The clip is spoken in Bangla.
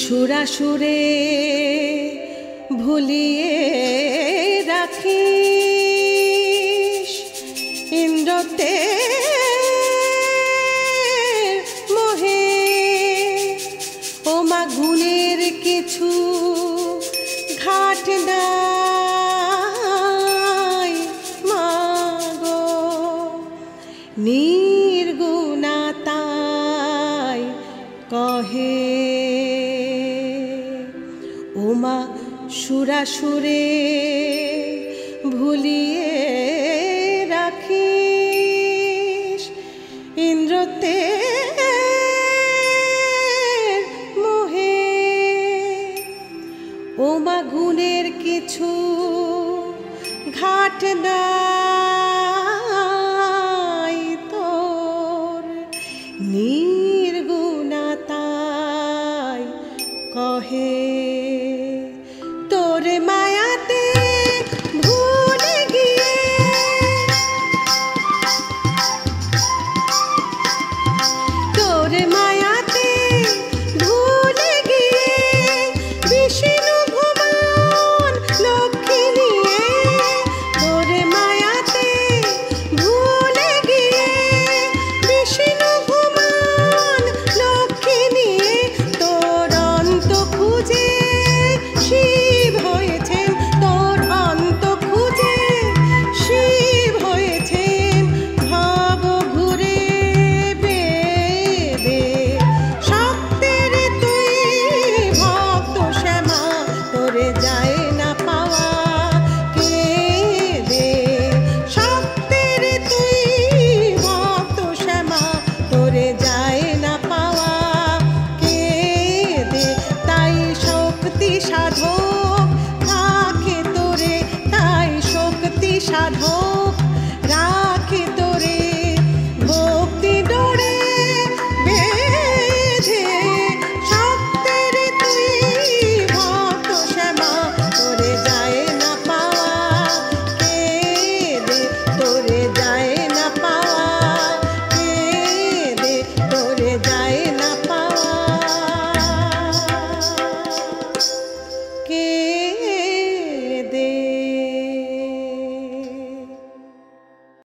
সুরাসুরে ভুলিয়ে রাখিস ইন্দ্রতে মোহে ও মা গুণের কিছু ঘাট নাই মাগো নির্গুণা তাই কহে ও মা সুরাসুরে ভুলিয়ে রাখিস ইন্দ্রতে মোহে ও মা গুণের কিছু ঘাট নাই তোর নির্গুণা তাই কহে তোর মায়াতে ভুলে গিয়ে তোর মায়াতে ভুলে গিয়ে বিষ্ণু ভুবন লক্ষ্মী নিয়ে তোর মায়াতে ভুলে গিয়ে বিষ্ণু ভুবন লক্ষ্মী নিয়ে তোর অন্ত খুঁজে শিব হয়েছেন তোর অন্ত খুঁজে শিব হয়েছেন ভব ঘুরে বেদে সত্যের তুই ভক্ত শ্যামা তোরে যায় না পাওয়া কে দে সত্যের তুই ভক্ত শ্যামা তোরে যায় না পাওয়া কে দে তাই শক্তি সাধক থাকে তোরে তাই শক্তি সাধক